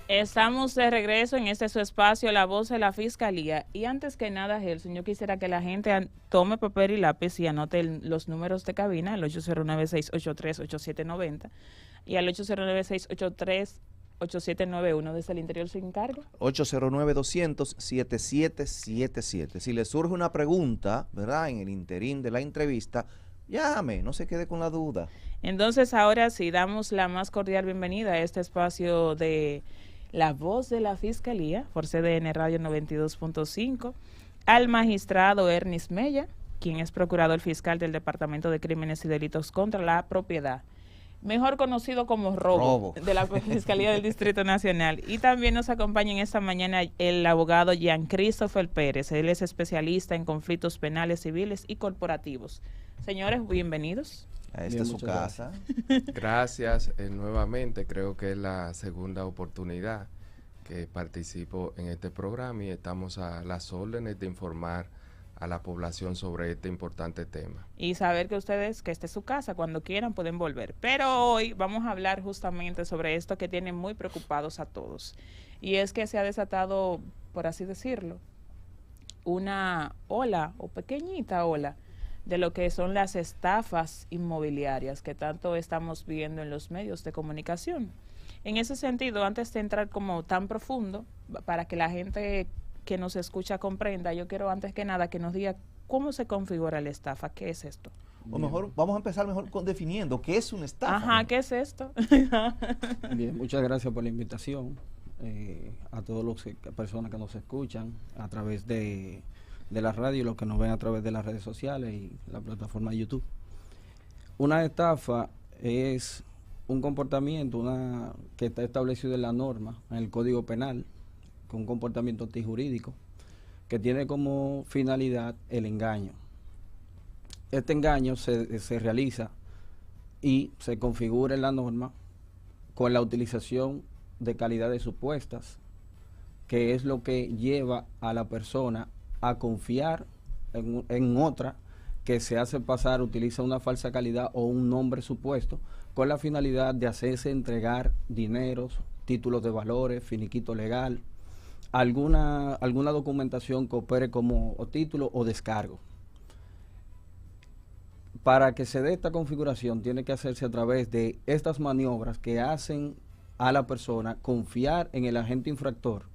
Estamos de regreso en este su espacio, La Voz de la Fiscalía. Y antes que nada, Gelson, yo quisiera que la gente tome papel y lápiz y anote los números de cabina, al 809-683-8790 y al 809-683-8791 desde el interior sin cargo. 809-200-7777. Si le surge una pregunta, ¿verdad? En el interín de la entrevista, llame, no se quede con la duda. Entonces, ahora sí, damos la más cordial bienvenida a este espacio de La Voz de la Fiscalía por CDN Radio 92.5 al magistrado Ernest Mella, quien es procurador fiscal del Departamento de Crímenes y Delitos contra la Propiedad, mejor conocido como Robo, de la Fiscalía del Distrito Nacional. Y también nos acompaña en esta mañana el abogado Jean Christopher Pérez. Él es especialista en conflictos penales, civiles y corporativos. Señores, bienvenidos. Esta es su casa. Gracias nuevamente, creo que es la segunda oportunidad que participo en este programa y estamos a las órdenes de informar a la población sobre este importante tema. Y saber que ustedes, que esta es su casa, cuando quieran pueden volver. Pero hoy vamos a hablar justamente sobre esto que tiene muy preocupados a todos. Y es que se ha desatado, por así decirlo, una ola o pequeñita ola de lo que son las estafas inmobiliarias que tanto estamos viendo en los medios de comunicación. En ese sentido, antes de entrar como tan profundo, para que la gente que nos escucha comprenda, yo quiero antes que nada que nos diga cómo se configura la estafa, qué es esto. O mejor, vamos a empezar mejor definiendo qué es una estafa. Ajá, ¿qué es esto? Bien, muchas gracias por la invitación a todas las personas que nos escuchan a través de la radio y los que nos ven a través de las redes sociales y la plataforma de YouTube. Una estafa es un comportamiento que está establecido en la norma, en el Código Penal, con un comportamiento antijurídico, que tiene como finalidad el engaño. Este engaño se realiza y se configura en la norma con la utilización de calidades supuestas, que es lo que lleva a la persona a confiar en otra que se hace pasar, utiliza una falsa calidad o un nombre supuesto con la finalidad de hacerse entregar dineros, títulos de valores, finiquito legal, alguna documentación que opere como o título o descargo. Para que se dé esta configuración tiene que hacerse a través de estas maniobras que hacen a la persona confiar en el agente infractor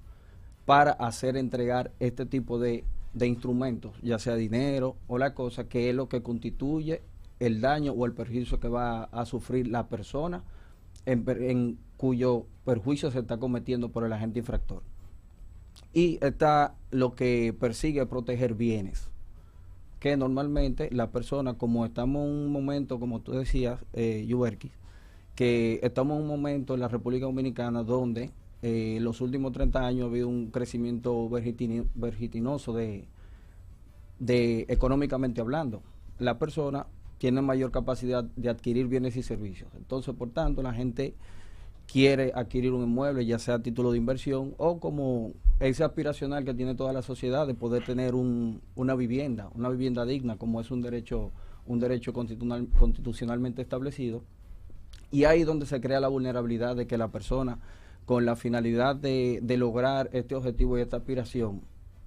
para hacer entregar este tipo de instrumentos, ya sea dinero o la cosa, que es lo que constituye el daño o el perjuicio que va a sufrir la persona en cuyo perjuicio se está cometiendo por el agente infractor. Y está lo que persigue proteger bienes, que normalmente la persona, como estamos en un momento, como tú decías, Yuberkis, que estamos en un momento en la República Dominicana donde los últimos 30 años ha habido un crecimiento vertiginoso de económicamente hablando. La persona tiene mayor capacidad de adquirir bienes y servicios. Entonces, por tanto, la gente quiere adquirir un inmueble, ya sea a título de inversión o como ese aspiracional que tiene toda la sociedad de poder tener una vivienda digna, como es un derecho constitucionalmente establecido. Y ahí es donde se crea la vulnerabilidad de que la persona, con la finalidad de lograr este objetivo y esta aspiración,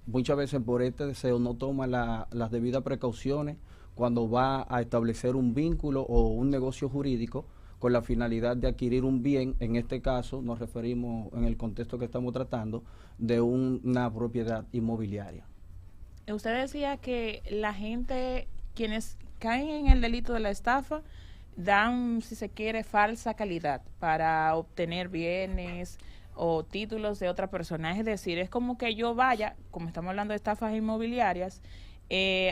muchas veces por este deseo no toma las debidas precauciones cuando va a establecer un vínculo o un negocio jurídico con la finalidad de adquirir un bien. En este caso nos referimos, en el contexto que estamos tratando, de una propiedad inmobiliaria. Usted decía que la gente, quienes caen en el delito de la estafa, dan, si se quiere, falsa calidad para obtener bienes o títulos de otra persona. Es decir, es como que yo vaya, como estamos hablando de estafas inmobiliarias,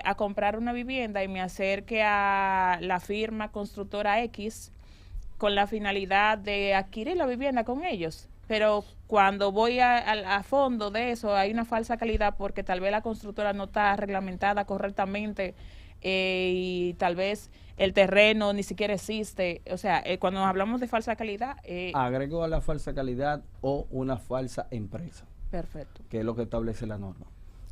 a comprar una vivienda y me acerque a la firma constructora X con la finalidad de adquirir la vivienda con ellos. Pero cuando voy a fondo de eso, hay una falsa calidad porque tal vez la constructora no está reglamentada correctamente y tal vez el terreno ni siquiera existe. O sea, cuando hablamos de falsa calidad... Agrego a la falsa calidad o una falsa empresa. Perfecto. Que es lo que establece la norma.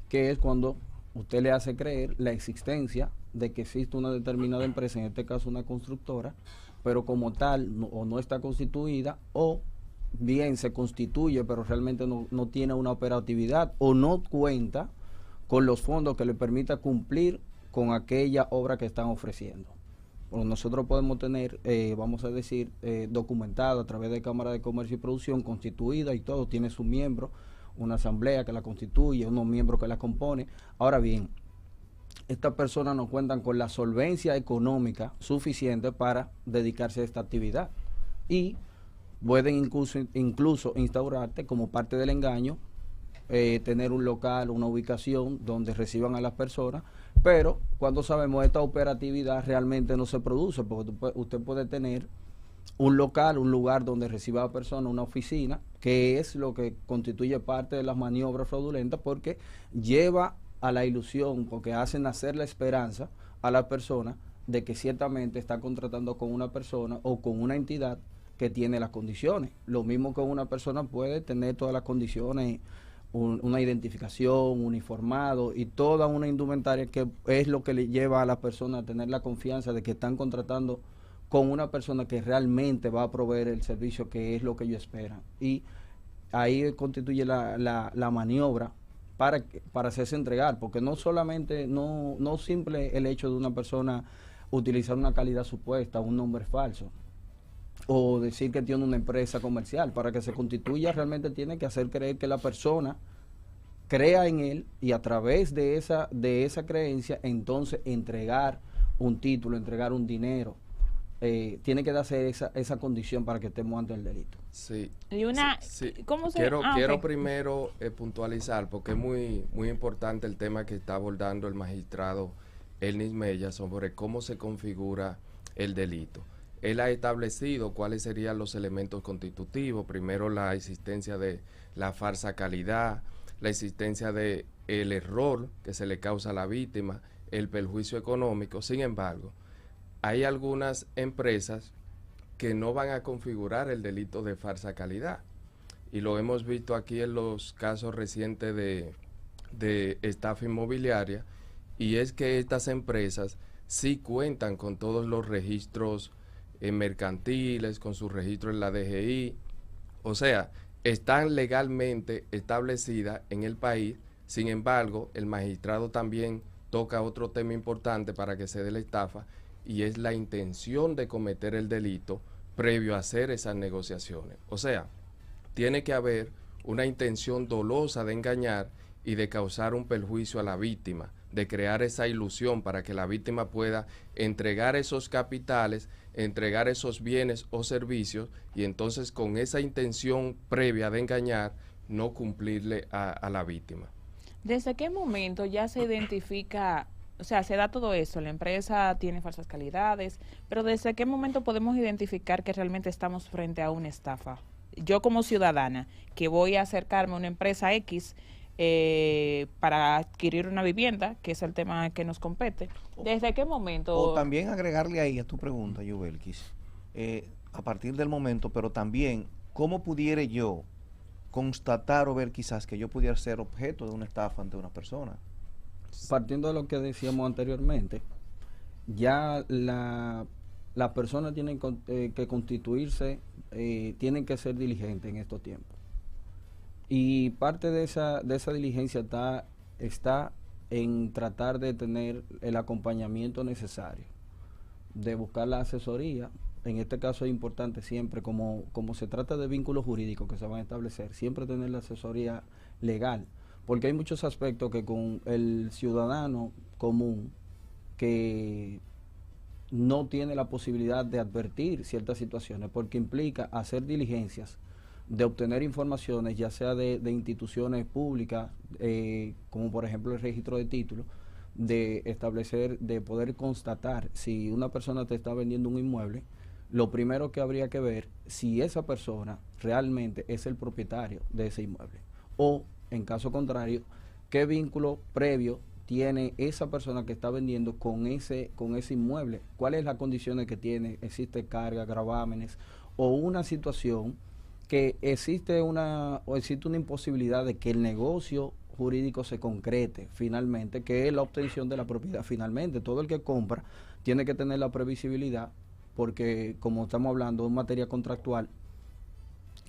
Que es cuando usted le hace creer la existencia de que existe una determinada empresa, en este caso una constructora, pero como tal o no está constituida o bien se constituye, pero realmente no tiene una operatividad o no cuenta con los fondos que le permita cumplir con aquella obra que están ofreciendo. Bueno, nosotros podemos tener, vamos a decir, documentado a través de Cámara de Comercio y Producción, constituida y todo, tiene su miembro, una asamblea que la constituye, unos miembros que la compone. Ahora bien, estas personas no cuentan con la solvencia económica suficiente para dedicarse a esta actividad y pueden incluso instaurarte como parte del engaño, tener un local, una ubicación donde reciban a las personas, pero cuando sabemos esta operatividad realmente no se produce, porque usted puede tener un local, un lugar donde reciba a la persona, una oficina, que es lo que constituye parte de las maniobras fraudulentas, porque lleva a la ilusión, porque hacen nacer la esperanza a la persona de que ciertamente está contratando con una persona o con una entidad que tiene las condiciones. Lo mismo que una persona puede tener todas las condiciones, una identificación, uniformado y toda una indumentaria, que es lo que le lleva a la persona a tener la confianza de que están contratando con una persona que realmente va a proveer el servicio que es lo que ellos esperan. Y ahí constituye la maniobra para hacerse entregar, porque no solamente, no simple el hecho de una persona utilizar una calidad supuesta, un nombre falso, o decir que tiene una empresa comercial. Para que se constituya realmente tiene que hacer creer que la persona crea en él, y a través de esa creencia entonces entregar un título, entregar un dinero. Tiene que darse esa condición para que estemos ante el delito. Sí. Y una, sí. ¿cómo se Quiero okay. primero puntualizar, porque es muy importante el tema que está abordando el magistrado Elnis Mella sobre cómo se configura el delito. Él ha establecido cuáles serían los elementos constitutivos. Primero, la existencia de la falsa calidad, la existencia de el error que se le causa a la víctima, el perjuicio económico. Sin embargo, hay algunas empresas que no van a configurar el delito de falsa calidad. Y lo hemos visto aquí en los casos recientes de estafa inmobiliaria, y es que estas empresas sí cuentan con todos los registros mercantiles, con su registro en la DGI, o sea, están legalmente establecidas en el país. Sin embargo, el magistrado también toca otro tema importante para que se dé la estafa, y es la intención de cometer el delito previo a hacer esas negociaciones. O sea, tiene que haber una intención dolosa de engañar y de causar un perjuicio a la víctima, de crear esa ilusión para que la víctima pueda entregar esos capitales, entregar esos bienes o servicios, y entonces con esa intención previa de engañar, no cumplirle a la víctima. ¿Desde qué momento ya se identifica, o sea, se da todo eso, la empresa tiene falsas calidades, pero desde qué momento podemos identificar que realmente estamos frente a una estafa? Yo como ciudadana, que voy a acercarme a una empresa X para adquirir una vivienda, que es el tema que nos compete, ¿desde qué momento? O también agregarle ahí a tu pregunta, Yubelkis, a partir del momento, pero también, ¿cómo pudiera yo constatar o ver quizás que yo pudiera ser objeto de una estafa ante una persona? Partiendo de lo que decíamos anteriormente, ya la persona tiene que constituirse, tienen que ser diligentes en estos tiempos. Y parte de esa diligencia está en tratar de tener el acompañamiento necesario, de buscar la asesoría. En este caso es importante siempre, como se trata de vínculos jurídicos que se van a establecer, siempre tener la asesoría legal, porque hay muchos aspectos que con el ciudadano común que no tiene la posibilidad de advertir ciertas situaciones, porque implica hacer diligencias, de obtener informaciones, ya sea de instituciones públicas, como por ejemplo el registro de títulos, de establecer, de poder constatar si una persona te está vendiendo un inmueble. Lo primero que habría que ver si esa persona realmente es el propietario de ese inmueble, o en caso contrario, qué vínculo previo tiene esa persona que está vendiendo con ese inmueble, cuáles las condiciones que tiene, existe carga, gravámenes o una situación que existe una imposibilidad de que el negocio jurídico se concrete finalmente, que es la obtención de la propiedad finalmente. Todo el que compra tiene que tener la previsibilidad, porque como estamos hablando de materia contractual,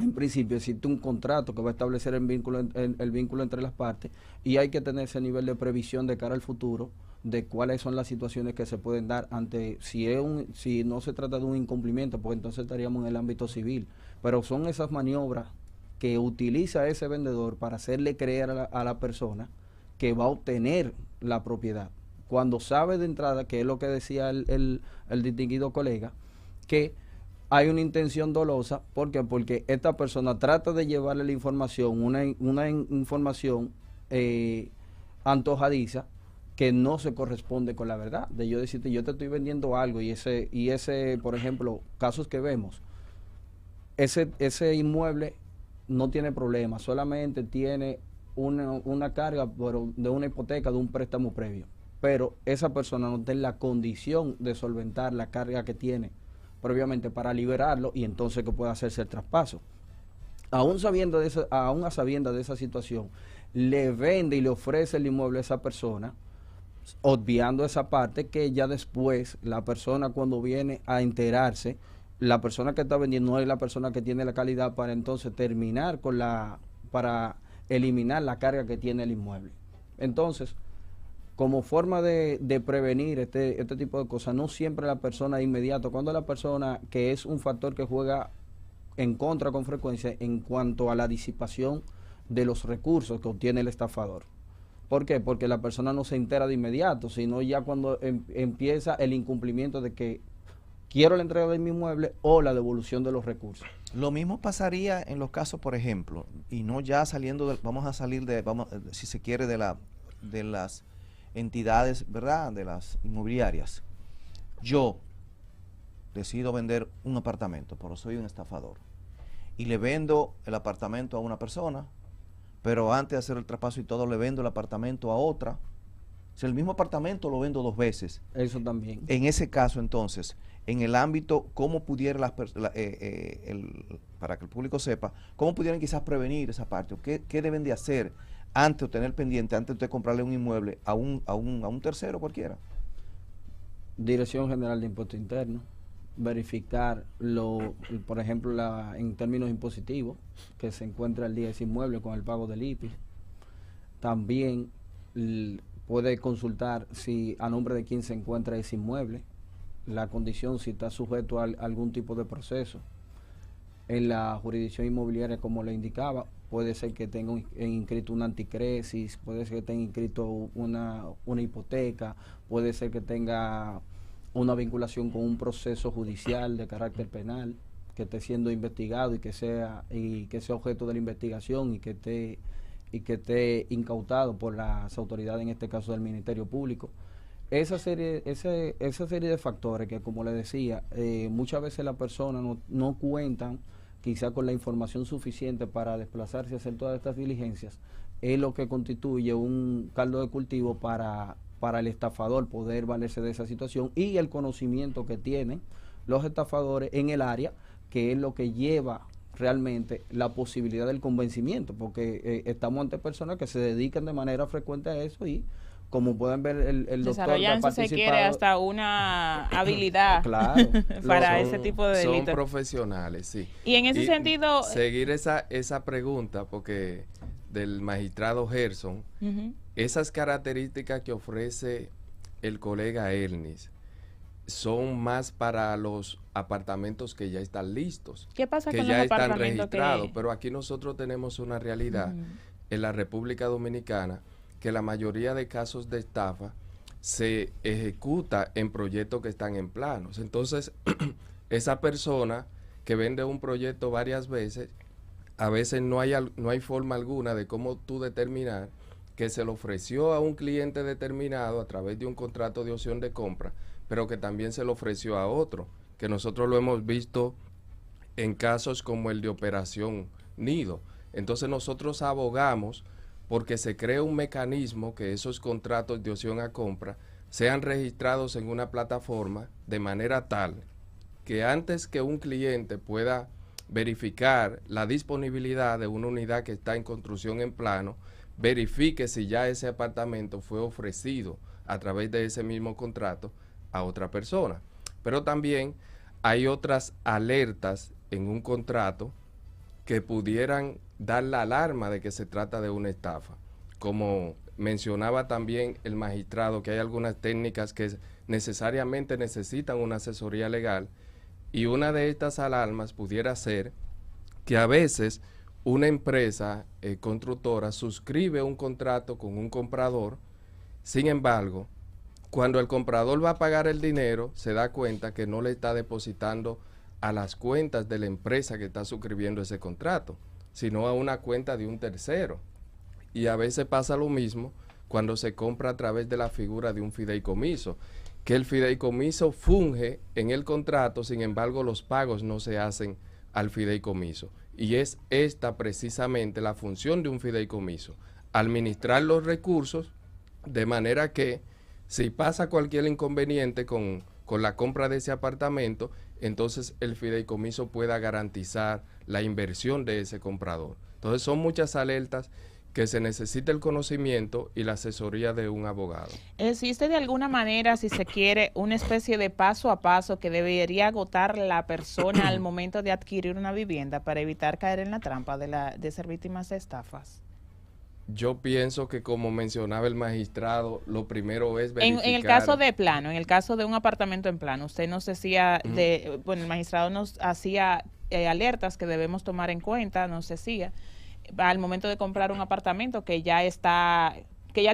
en principio existe un contrato que va a establecer el vínculo entre las partes, y hay que tener ese nivel de previsión de cara al futuro de cuáles son las situaciones que se pueden dar ante, si no se trata de un incumplimiento, pues entonces estaríamos en el ámbito civil, pero son esas maniobras que utiliza ese vendedor para hacerle creer a la persona que va a obtener la propiedad, cuando sabe de entrada, que es lo que decía el distinguido colega, que hay una intención dolosa. ¿Por qué? Porque esta persona trata de llevarle la información, una información antojadiza, que no se corresponde con la verdad. De yo decirte, yo te estoy vendiendo algo, y ese, por ejemplo, casos que vemos, ese inmueble no tiene problema, solamente tiene una carga de una hipoteca, de un préstamo previo, pero esa persona no está en la condición de solventar la carga que tiene previamente para liberarlo, y entonces que pueda hacerse el traspaso. Aún a sabiendas de esa situación, le vende y le ofrece el inmueble a esa persona, obviando esa parte, que ya después la persona, cuando viene a enterarse, la persona que está vendiendo no es la persona que tiene la calidad para entonces terminar para eliminar la carga que tiene el inmueble. Entonces, como forma de prevenir este tipo de cosas, no siempre la persona de inmediato, cuando la persona, que es un factor que juega en contra con frecuencia en cuanto a la disipación de los recursos que obtiene el estafador. ¿Por qué? Porque la persona no se entera de inmediato, sino ya cuando empieza el incumplimiento de que quiero la entrega de mi inmueble o la devolución de los recursos. Lo mismo pasaría en los casos, por ejemplo, y no ya saliendo, si se quiere, de las entidades, ¿verdad?, de las inmobiliarias. Yo decido vender un apartamento, pero soy un estafador, y le vendo el apartamento a una persona, pero antes de hacer el traspaso y todo, le vendo el apartamento a otra. Si el mismo apartamento lo vendo 2 veces. Eso también. En ese caso, entonces, en el ámbito, ¿cómo pudiera para que el público sepa, cómo pudieran quizás prevenir esa parte? ¿Qué deben de hacer antes de tener pendiente, antes de usted comprarle un inmueble a un tercero cualquiera? Dirección General de Impuestos Internos, verificar por ejemplo, en términos impositivos, que se encuentra al día ese inmueble con el pago del IPI. También puede consultar si a nombre de quién se encuentra ese inmueble, la condición, si está sujeto a algún tipo de proceso. En la jurisdicción inmobiliaria, como le indicaba, puede ser que tenga inscrito una anticresis, puede ser que tenga inscrito una hipoteca, puede ser que tenga una vinculación con un proceso judicial de carácter penal que esté siendo investigado y que sea objeto de la investigación y que esté incautado por las autoridades, en este caso del Ministerio Público. Esa serie de factores que, como le decía, muchas veces las personas no cuentan quizá con la información suficiente para desplazarse y hacer todas estas diligencias, es lo que constituye un caldo de cultivo para el estafador poder valerse de esa situación, y el conocimiento que tienen los estafadores en el área, que es lo que lleva realmente la posibilidad del convencimiento, porque estamos ante personas que se dedican de manera frecuente a eso, y como pueden ver, el doctor desarrollan, si se quiere, hasta una habilidad claro, para ese tipo de delitos. Son profesionales, sí. Y en ese sentido... Seguir esa pregunta, porque del magistrado Gerson, esas características que ofrece el colega Elnis son más para los apartamentos que ya están listos. ¿Qué pasa que con ya los están apartamentos registrados? Pero aquí nosotros tenemos una realidad en la República Dominicana, que la mayoría de casos de estafa se ejecuta en proyectos que están en planos. Entonces, esa persona que vende un proyecto varias veces, a veces no hay forma alguna de cómo tú determinar que se lo ofreció a un cliente determinado a través de un contrato de opción de compra, pero que también se lo ofreció a otro, que nosotros lo hemos visto en casos como el de Operación Nido. Entonces nosotros abogamos porque se crea un mecanismo que esos contratos de opción a compra sean registrados en una plataforma de manera tal que antes que un cliente pueda verificar la disponibilidad de una unidad que está en construcción en plano, verifique si ya ese apartamento fue ofrecido a través de ese mismo contrato a otra persona. Pero también hay otras alertas en un contrato que pudieran dar la alarma de que se trata de una estafa. Como mencionaba también el magistrado, que hay algunas técnicas que necesariamente necesitan una asesoría legal, y una de estas alarmas pudiera ser que a veces una empresa constructora suscribe un contrato con un comprador. Sin embargo, cuando el comprador va a pagar el dinero, se da cuenta que no le está depositando a las cuentas de la empresa que está suscribiendo ese contrato, sino a una cuenta de un tercero. Y a veces pasa lo mismo cuando se compra a través de la figura de un fideicomiso, que el fideicomiso funge en el contrato, sin embargo los pagos no se hacen al fideicomiso. Y es esta precisamente la función de un fideicomiso: administrar los recursos de manera que si pasa cualquier inconveniente con la compra de ese apartamento, entonces el fideicomiso pueda garantizar la inversión de ese comprador. Entonces son muchas alertas que se necesita el conocimiento y la asesoría de un abogado. ¿Existe de alguna manera, si se quiere, una especie de paso a paso que debería agotar la persona al momento de adquirir una vivienda para evitar caer en la trampa de ser víctimas de estafas? Yo pienso que, como mencionaba el magistrado, lo primero es verificar. En el caso de plano, en el caso de un apartamento en plano, usted nos decía, bueno, el magistrado nos hacía alertas que debemos tomar en cuenta, nos decía, al momento de comprar un apartamento que ya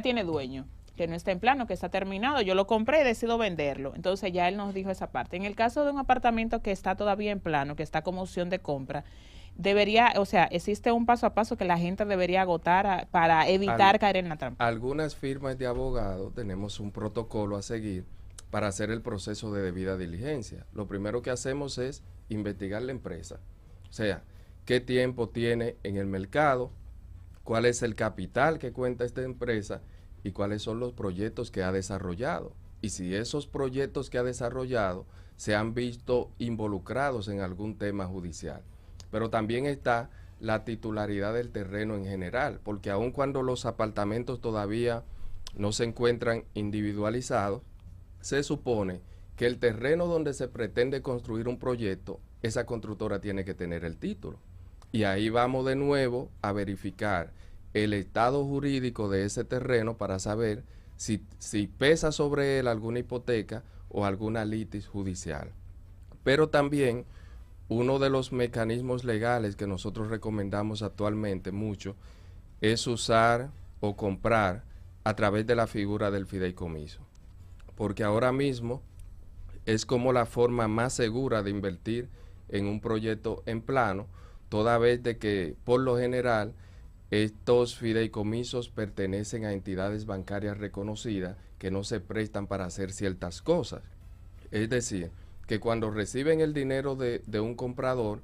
tiene dueño, que no está en plano, que está terminado, yo lo compré y decido venderlo. Entonces ya él nos dijo esa parte. En el caso de un apartamento que está todavía en plano, que está como opción de compra, existe un paso a paso que la gente debería agotar para evitar caer en la trampa. Algunas firmas de abogados tenemos un protocolo a seguir para hacer el proceso de debida diligencia. Lo primero que hacemos es investigar la empresa, o sea, qué tiempo tiene en el mercado, cuál es el capital que cuenta esta empresa y cuáles son los proyectos que ha desarrollado. Y si esos proyectos que ha desarrollado se han visto involucrados en algún tema judicial. Pero también está la titularidad del terreno en general, porque aun cuando los apartamentos todavía no se encuentran individualizados, se supone que el terreno donde se pretende construir un proyecto, esa constructora tiene que tener el título. Y ahí vamos de nuevo a verificar el estado jurídico de ese terreno para saber si pesa sobre él alguna hipoteca o alguna litis judicial. Pero también uno de los mecanismos legales que nosotros recomendamos actualmente mucho es usar o comprar a través de la figura del fideicomiso, porque ahora mismo es como la forma más segura de invertir en un proyecto en plano, toda vez de que por lo general estos fideicomisos pertenecen a entidades bancarias reconocidas que no se prestan para hacer ciertas cosas. Es decir, que cuando reciben el dinero de un comprador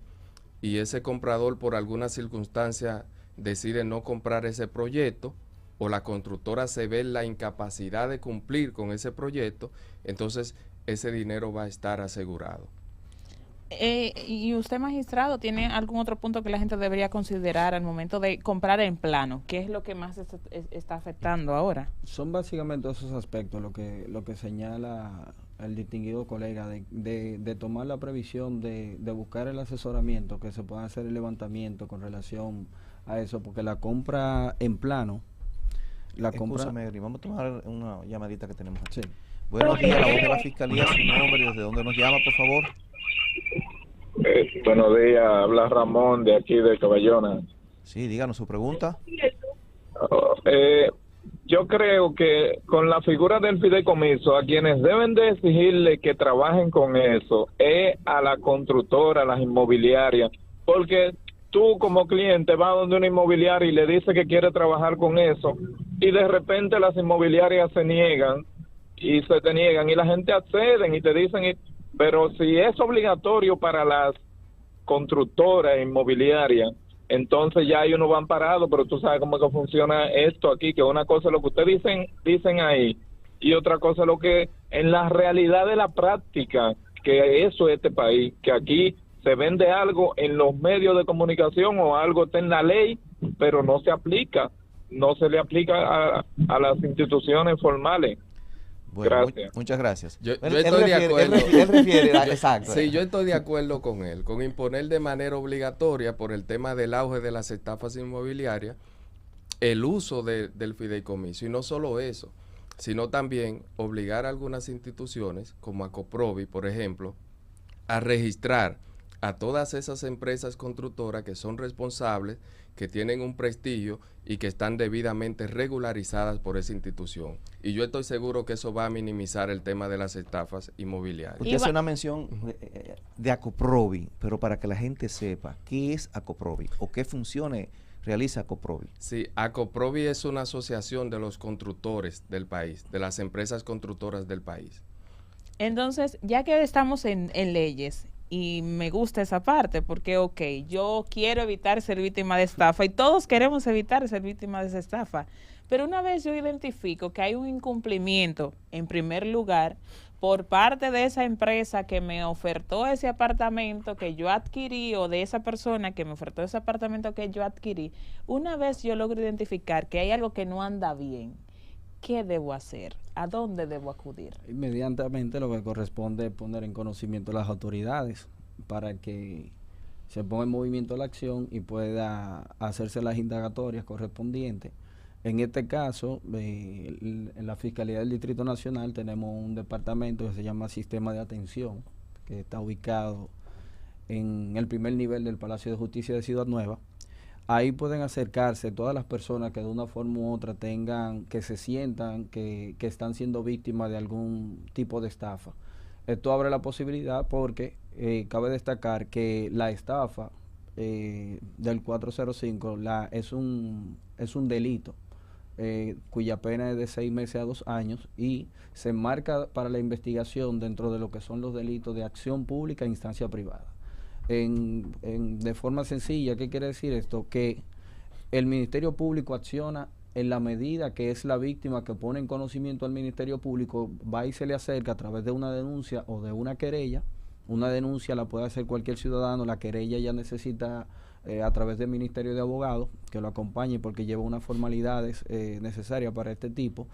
y ese comprador por alguna circunstancia decide no comprar ese proyecto, o la constructora se ve en la incapacidad de cumplir con ese proyecto, entonces ese dinero va a estar asegurado. ¿Y usted, magistrado, tiene algún otro punto que la gente debería considerar al momento de comprar en plano? ¿Qué es lo que más está afectando ahora? Son básicamente esos aspectos lo que señala el distinguido colega, de tomar la previsión de buscar el asesoramiento, que se pueda hacer el levantamiento con relación a eso, porque la compra en plano, Escúchame, Eri, vamos a tomar una llamadita que tenemos aquí. Sí. Buenos días, la voz de la Fiscalía, su nombre y desde dónde nos llama, por favor. Buenos días, habla Ramón de aquí de Caballona. Sí, díganos su pregunta. Yo creo que con la figura del fideicomiso, a quienes deben de exigirle que trabajen con eso es a la constructora, a las inmobiliarias, porque tú como cliente vas donde una inmobiliaria y le dice que quiere trabajar con eso, y de repente las inmobiliarias se niegan y la gente accede y te dicen, pero si es obligatorio para las constructoras inmobiliarias, entonces ya ellos no van parados, pero tú sabes cómo que funciona esto aquí, que una cosa es lo que ustedes dicen ahí, y otra cosa es lo que en la realidad de la práctica, que eso es este país, que aquí se vende algo en los medios de comunicación o algo está en la ley, pero no se aplica, no se le aplica a las instituciones formales. Bueno, Gracias. muchas gracias. Yo Él estoy de refiere- acuerdo. Él refiere, exacto. Sí, yo estoy de acuerdo con él, con imponer de manera obligatoria por el tema del auge de las estafas inmobiliarias el uso del fideicomiso. Y no solo eso, sino también obligar a algunas instituciones, como a Coprovi, por ejemplo, a registrar a todas esas empresas constructoras que son responsables, que tienen un prestigio y que están debidamente regularizadas por esa institución. Y yo estoy seguro que eso va a minimizar el tema de las estafas inmobiliarias. Usted hace una mención de Acoprovi, pero para que la gente sepa qué es Acoprovi o qué funciones realiza Acoprovi. Sí, Acoprovi es una asociación de los constructores del país, de las empresas constructoras del país. Entonces, ya que estamos en leyes, y me gusta esa parte, porque, ok, yo quiero evitar ser víctima de estafa, y todos queremos evitar ser víctima de esa estafa, pero una vez yo identifico que hay un incumplimiento, en primer lugar, por parte de esa empresa que me ofertó ese apartamento que yo adquirí, o de esa persona que me ofertó ese apartamento que yo adquirí, una vez yo logro identificar que hay algo que no anda bien, ¿qué debo hacer? ¿A dónde debo acudir? Inmediatamente lo que corresponde es poner en conocimiento a las autoridades para que se ponga en movimiento la acción y pueda hacerse las indagatorias correspondientes. En este caso, en la Fiscalía del Distrito Nacional tenemos un departamento que se llama Sistema de Atención, que está ubicado en el primer nivel del Palacio de Justicia de Ciudad Nueva. Ahí pueden acercarse todas las personas que de una forma u otra tengan, que se sientan que están siendo víctimas de algún tipo de estafa. Esto abre la posibilidad porque cabe destacar que la estafa del 405 es un delito cuya pena es de 6 meses a 2 años y se enmarca para la investigación dentro de lo que son los delitos de acción pública e instancia privada. De forma sencilla, ¿qué quiere decir esto? Que el Ministerio Público acciona en la medida que es la víctima que pone en conocimiento al Ministerio Público, va y se le acerca a través de una denuncia o de una querella. Una denuncia la puede hacer cualquier ciudadano, la querella ya necesita a través del Ministerio de Abogados que lo acompañe porque lleva unas formalidades necesarias para este tipo.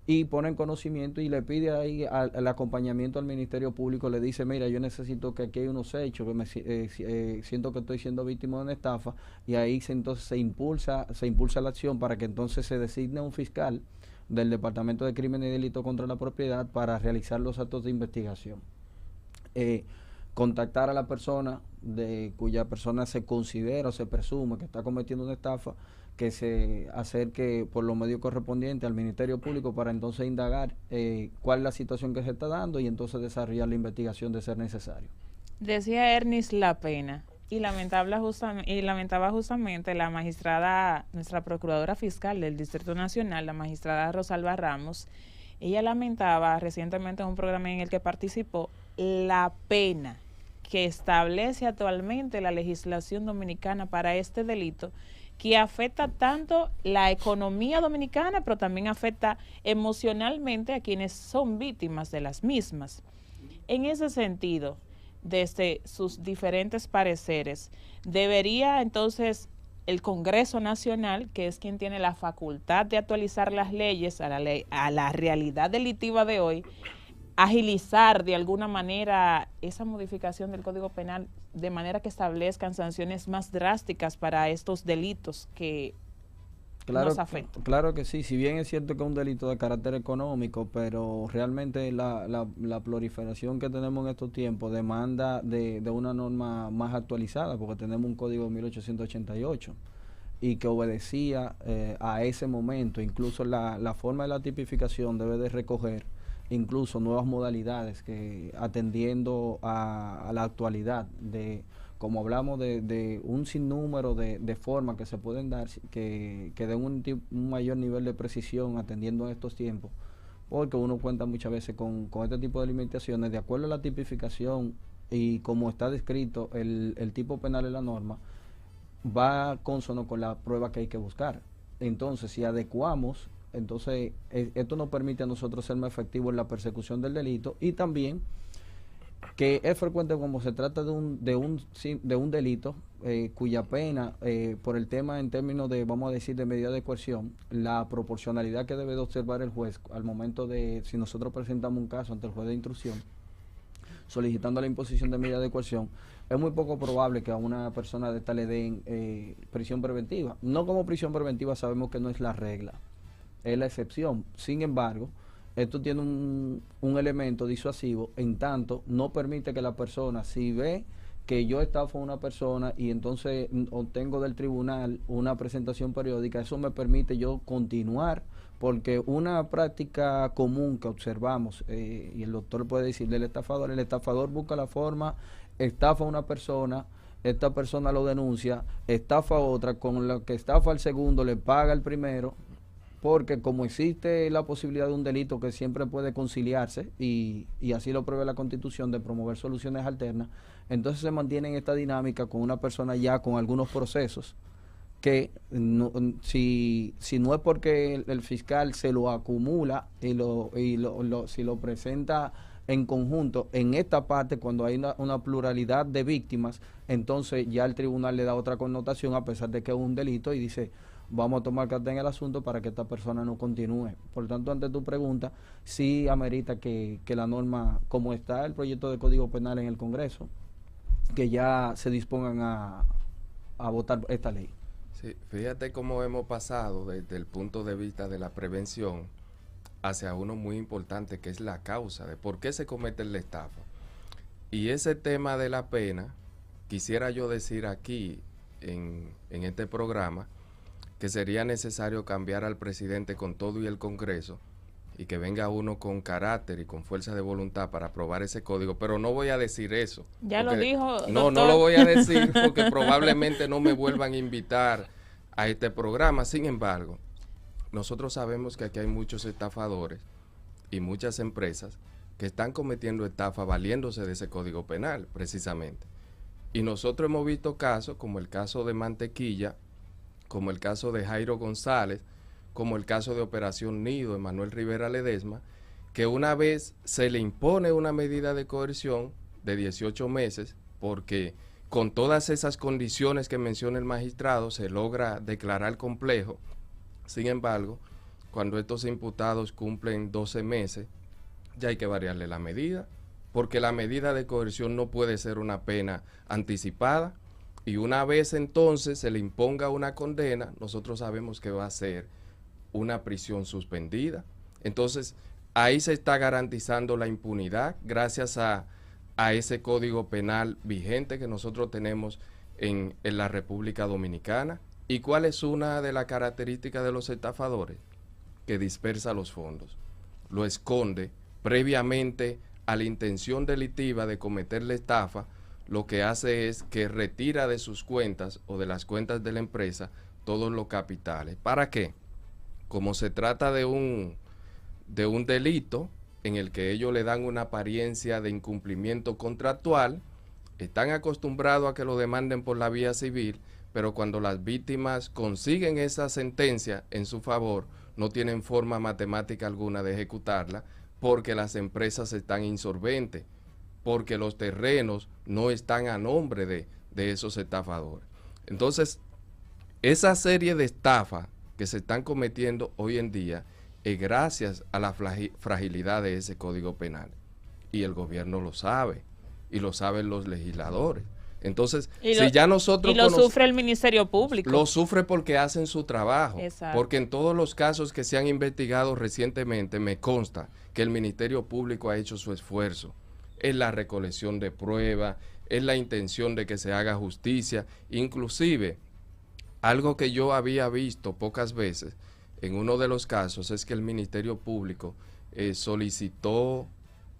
Y pone en conocimiento y le pide ahí al acompañamiento al Ministerio Público, le dice, mira, yo necesito que aquí hay unos hechos, que siento que estoy siendo víctima de una estafa, y ahí entonces se impulsa la acción para que entonces se designe un fiscal del Departamento de Crímenes y Delitos contra la Propiedad para realizar los actos de investigación. Contactar a la persona cuya persona se considera o se presume que está cometiendo una estafa, que se acerque por los medios correspondientes al Ministerio Público para entonces indagar cuál es la situación que se está dando y entonces desarrollar la investigación de ser necesario. Decía Ernest la pena y lamentaba justamente la magistrada, nuestra procuradora fiscal del Distrito Nacional, la magistrada Rosalba Ramos. Ella lamentaba recientemente en un programa en el que participó la pena que establece actualmente la legislación dominicana para este delito, que afecta tanto la economía dominicana, pero también afecta emocionalmente a quienes son víctimas de las mismas. En ese sentido, desde sus diferentes pareceres, debería entonces el Congreso Nacional, que es quien tiene la facultad de actualizar las leyes a la realidad delictiva de hoy, agilizar de alguna manera esa modificación del Código Penal de manera que establezcan sanciones más drásticas para estos delitos que nos afectan. Claro que sí, si bien es cierto que es un delito de carácter económico, pero realmente la proliferación que tenemos en estos tiempos demanda de una norma más actualizada, porque tenemos un código de 1888 y que obedecía a ese momento. Incluso la forma de la tipificación debe de recoger incluso nuevas modalidades que atendiendo a la actualidad, como hablamos de un sinnúmero de formas que se pueden dar que den un mayor nivel de precisión atendiendo a estos tiempos, porque uno cuenta muchas veces con este tipo de limitaciones de acuerdo a la tipificación y como está descrito el tipo penal en la norma, va consono con la prueba que hay que buscar. Entonces, si adecuamos, entonces esto nos permite a nosotros ser más efectivos en la persecución del delito y también que es frecuente como se trata de un delito cuya pena, por el tema en términos de, vamos a decir, de medida de coerción, la proporcionalidad que debe de observar el juez al momento de, si nosotros presentamos un caso ante el juez de instrucción, solicitando la imposición de medida de coerción, es muy poco probable que a una persona de esta le den prisión preventiva. No como prisión preventiva, sabemos que no es la regla, es la excepción. Sin embargo, esto tiene un elemento disuasivo, en tanto no permite que la persona, si ve que yo estafo a una persona y entonces obtengo del tribunal una presentación periódica, eso me permite yo continuar, porque una práctica común que observamos, y el doctor puede decir del estafador, el estafador busca la forma, estafa a una persona, esta persona lo denuncia, estafa a otra, con lo que estafa al segundo le paga al primero, porque como existe la posibilidad de un delito que siempre puede conciliarse, y así lo prevé la Constitución, de promover soluciones alternas, entonces se mantiene en esta dinámica con una persona ya con algunos procesos, que no, si no es porque el fiscal se lo acumula si lo presenta en conjunto, en esta parte, cuando hay una pluralidad de víctimas, entonces ya el tribunal le da otra connotación, a pesar de que es un delito, y dice, vamos a tomar carta en el asunto para que esta persona no continúe. Por tanto, ante tu pregunta, sí amerita que la norma, como está el proyecto de Código Penal en el Congreso, que ya se dispongan a votar esta ley. Sí, fíjate cómo hemos pasado desde el punto de vista de la prevención hacia uno muy importante, que es la causa de por qué se comete la estafa. Y ese tema de la pena, quisiera yo decir aquí en este programa, que sería necesario cambiar al presidente con todo y el Congreso, y que venga uno con carácter y con fuerza de voluntad para aprobar ese código, pero no voy a decir eso. Ya lo dijo, No, doctor. no lo voy a decir porque probablemente no me vuelvan a invitar a este programa. Sin embargo, nosotros sabemos que aquí hay muchos estafadores y muchas empresas que están cometiendo estafa valiéndose de ese código penal, precisamente. Y nosotros hemos visto casos, como el caso de Mantequilla, como el caso de Jairo González, como el caso de Operación Nido de Manuel Rivera Ledesma, que una vez se le impone una medida de coerción de 18 meses, porque con todas esas condiciones que menciona el magistrado se logra declarar complejo. Sin embargo, cuando estos imputados cumplen 12 meses, ya hay que variarle la medida, porque la medida de coerción no puede ser una pena anticipada, y una vez entonces se le imponga una condena, nosotros sabemos que va a ser una prisión suspendida. Entonces, ahí se está garantizando la impunidad gracias a ese código penal vigente que nosotros tenemos en la República Dominicana. ¿Y cuál es una de las características de los estafadores? Que dispersa los fondos, lo esconde previamente a la intención delictiva de cometer la estafa. Lo que hace es que retira de sus cuentas o de las cuentas de la empresa todos los capitales. ¿Para qué? Como se trata de un delito en el que ellos le dan una apariencia de incumplimiento contractual, están acostumbrados a que lo demanden por la vía civil, pero cuando las víctimas consiguen esa sentencia en su favor, no tienen forma matemática alguna de ejecutarla, porque las empresas están insolventes, porque los terrenos no están a nombre de esos estafadores. Entonces, esa serie de estafas que se están cometiendo hoy en día es gracias a la fragilidad de ese código penal. Y el gobierno lo sabe, y lo saben los legisladores. Entonces, si ya nosotros... Y lo sufre el Ministerio Público. Lo sufre porque hacen su trabajo. Exacto. Porque en todos los casos que se han investigado recientemente, me consta que el Ministerio Público ha hecho su esfuerzo. Es la recolección de pruebas, es la intención de que se haga justicia. Inclusive, algo que yo había visto pocas veces en uno de los casos es que el Ministerio Público solicitó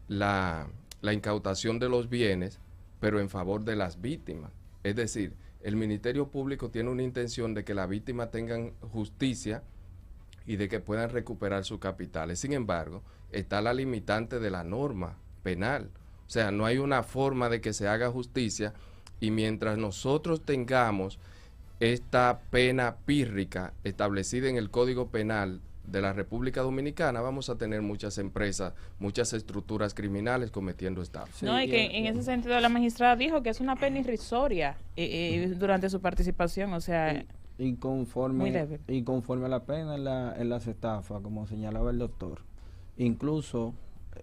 la incautación de los bienes, pero en favor de las víctimas. Es decir, el Ministerio Público tiene una intención de que las víctimas tengan justicia y de que puedan recuperar sus capitales. Sin embargo, está la limitante de la norma penal. O sea, no hay una forma de que se haga justicia, y mientras nosotros tengamos esta pena pírrica establecida en el Código Penal de la República Dominicana vamos a tener muchas empresas, muchas estructuras criminales cometiendo estafas. No, y que en ese sentido la magistrada dijo que es una pena irrisoria durante su participación, o sea, Y muy conforme, leve. y conforme a la pena en las estafas, como señalaba el doctor, incluso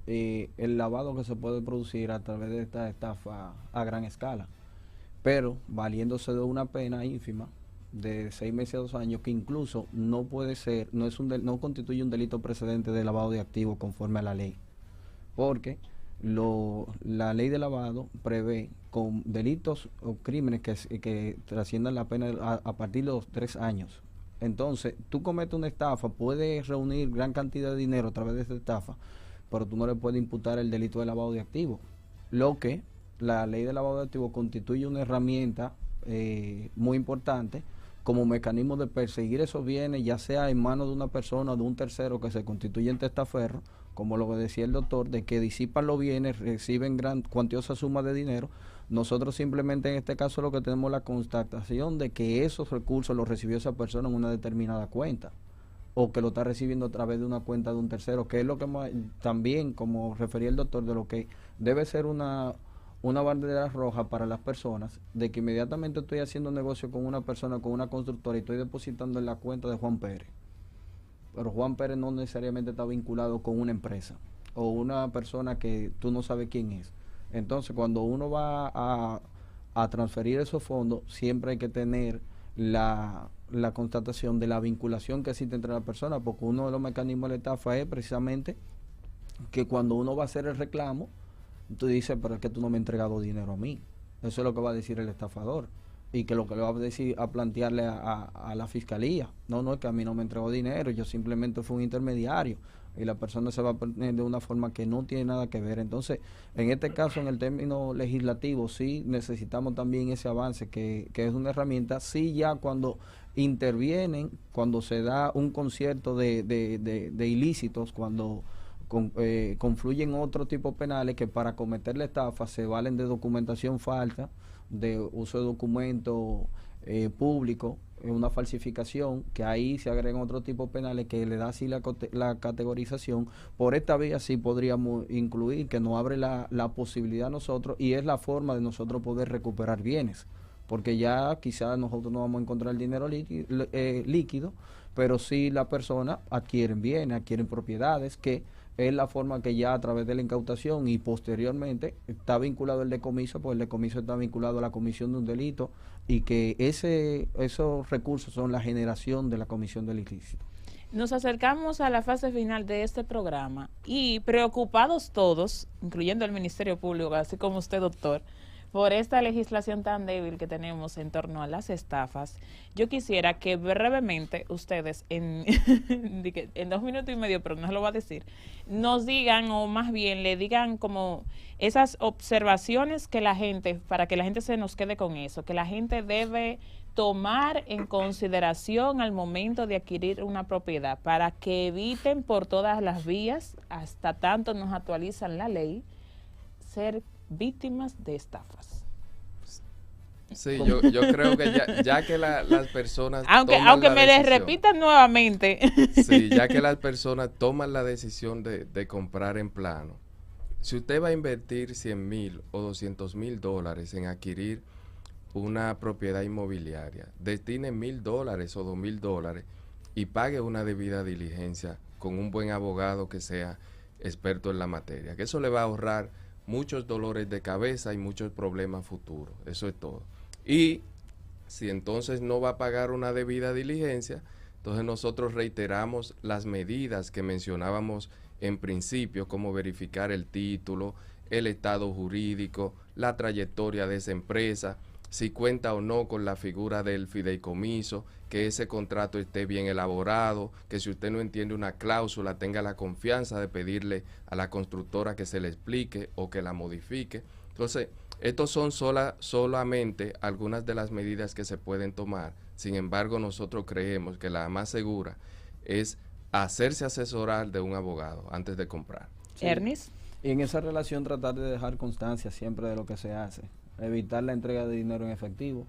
el lavado que se puede producir a través de esta estafa a gran escala, pero valiéndose de una pena ínfima de 6 meses a 2 años, que incluso no puede ser, no constituye un delito precedente de lavado de activos conforme a la ley, porque la ley de lavado prevé con delitos o crímenes que trasciendan la pena a partir de los 3 años. Entonces, tú cometes una estafa, puedes reunir gran cantidad de dinero a través de esta estafa, pero tú no le puedes imputar el delito de lavado de activos. Lo que la ley de lavado de activos constituye una herramienta muy importante como mecanismo de perseguir esos bienes, ya sea en manos de una persona o de un tercero que se constituye en testaferro, como lo que decía el doctor, de que disipan los bienes, reciben gran cuantiosa suma de dinero. Nosotros simplemente en este caso lo que tenemos la constatación de que esos recursos los recibió esa persona en una determinada cuenta, o que lo está recibiendo a través de una cuenta de un tercero, que es lo que también, como refería el doctor, de lo que debe ser una bandera roja para las personas, de que inmediatamente estoy haciendo negocio con una persona, con una constructora, y estoy depositando en la cuenta de Juan Pérez, pero Juan Pérez no necesariamente está vinculado con una empresa o una persona que tú no sabes quién es. Entonces, cuando uno va a transferir esos fondos, siempre hay que tener la constatación de la vinculación que existe entre las personas, porque uno de los mecanismos de la estafa es precisamente que cuando uno va a hacer el reclamo, tú dices, pero es que tú no me has entregado dinero a mí. Eso es lo que va a decir el estafador. Y que lo que le va a decir, a plantearle a la fiscalía, no, es que a mí no me entregó dinero, yo simplemente fui un intermediario. Y la persona se va a poner de una forma que no tiene nada que ver. Entonces, en este caso, en el término legislativo, sí necesitamos también ese avance, que es una herramienta. Sí, ya cuando intervienen, cuando se da un concierto de ilícitos, cuando confluyen otros tipos penales que para cometer la estafa se valen de documentación falsa, de uso de documentos públicos, una falsificación, que ahí se agregan otros tipos penales que le da así la categorización. Por esta vía sí podríamos incluir, que nos abre la posibilidad a nosotros, y es la forma de nosotros poder recuperar bienes, porque ya quizás nosotros no vamos a encontrar el dinero líquido, pero sí la persona adquieren bienes, adquieren propiedades, que es la forma que ya a través de la incautación y posteriormente está vinculado el decomiso, pues el decomiso está vinculado a la comisión de un delito, y que esos recursos son la generación de la comisión del ilícito. Nos acercamos a la fase final de este programa y preocupados todos, incluyendo el Ministerio Público, así como usted, doctor, por esta legislación tan débil que tenemos en torno a las estafas, yo quisiera que brevemente ustedes, en 2 minutos y medio, pero no se lo va a decir, nos digan, o más bien le digan como esas observaciones que la gente, para que la gente se nos quede con eso, que la gente debe tomar en consideración al momento de adquirir una propiedad, para que eviten por todas las vías, hasta tanto nos actualizan la ley, ser víctimas de estafas. Sí, yo creo que ya que las personas aunque me les repitan nuevamente. Sí, ya que las personas toman la decisión de comprar en plano, si usted va a invertir 100,000 o 200,000 dólares en adquirir una propiedad inmobiliaria, destine $1,000 o $2,000 y pague una debida diligencia con un buen abogado que sea experto en la materia, que eso le va a ahorrar muchos dolores de cabeza y muchos problemas futuros. Eso es todo. Y si entonces no va a pagar una debida diligencia, entonces nosotros reiteramos las medidas que mencionábamos en principio, como verificar el título, el estado jurídico, la trayectoria de esa empresa, si cuenta o no con la figura del fideicomiso, que ese contrato esté bien elaborado, que si usted no entiende una cláusula tenga la confianza de pedirle a la constructora que se le explique o que la modifique. Entonces, estos son solamente algunas de las medidas que se pueden tomar. Sin embargo, nosotros creemos que la más segura es hacerse asesorar de un abogado antes de comprar. Sí. Ernest. Y en esa relación tratar de dejar constancia siempre de lo que se hace. Evitar la entrega de dinero en efectivo,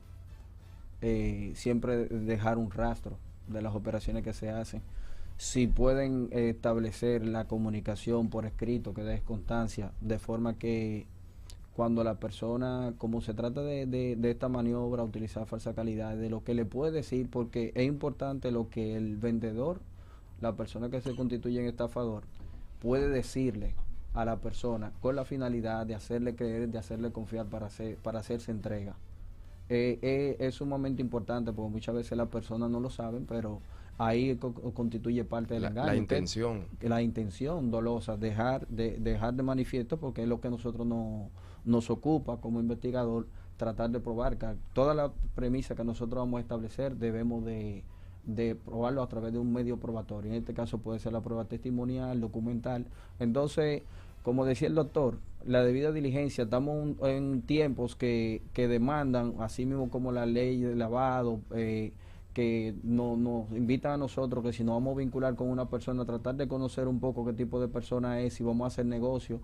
siempre dejar un rastro de las operaciones que se hacen. si pueden establecer la comunicación por escrito, que dé constancia, de forma que cuando la persona, como se trata de esta maniobra, utilizar falsa calidad, de lo que le puede decir, porque es importante lo que el vendedor, la persona que se constituye en estafador, puede decirle a la persona con la finalidad de hacerle creer, de hacerle confiar para hacerse entrega. Es sumamente importante porque muchas veces las personas no lo saben, pero ahí constituye parte del engaño. La intención. La intención dolosa, dejar de manifiesto, porque es lo que nosotros nos ocupa como investigador, tratar de probar que toda la premisa que nosotros vamos a establecer debemos de probarlo a través de un medio probatorio. En este caso puede ser la prueba testimonial, documental. Entonces, como decía el doctor, la debida diligencia, estamos en tiempos que demandan, así mismo como la ley de lavado, que nos invitan a nosotros que si nos vamos a vincular con una persona, tratar de conocer un poco qué tipo de persona es, si vamos a hacer negocio,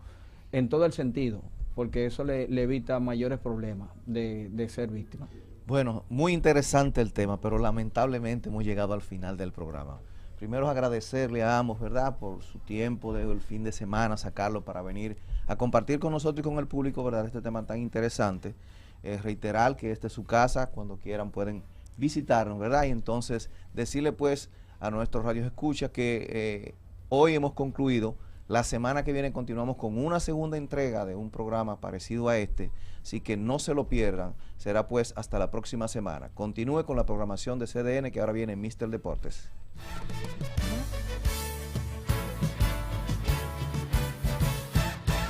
en todo el sentido, porque eso le evita mayores problemas de ser víctima. Bueno, muy interesante el tema, pero lamentablemente hemos llegado al final del programa. Primero agradecerle a ambos, ¿verdad?, por su tiempo del fin de semana, sacarlo para venir a compartir con nosotros y con el público, ¿verdad?, este tema tan interesante. Reiterar que esta es su casa, cuando quieran pueden visitarnos, ¿verdad? Y entonces decirle pues a nuestros radios escuchas que hoy hemos concluido. La semana que viene continuamos con una segunda entrega de un programa parecido a este, así que no se lo pierdan. Será pues hasta la próxima semana. Continúe con la programación de CDN, que ahora viene Mr. Deportes.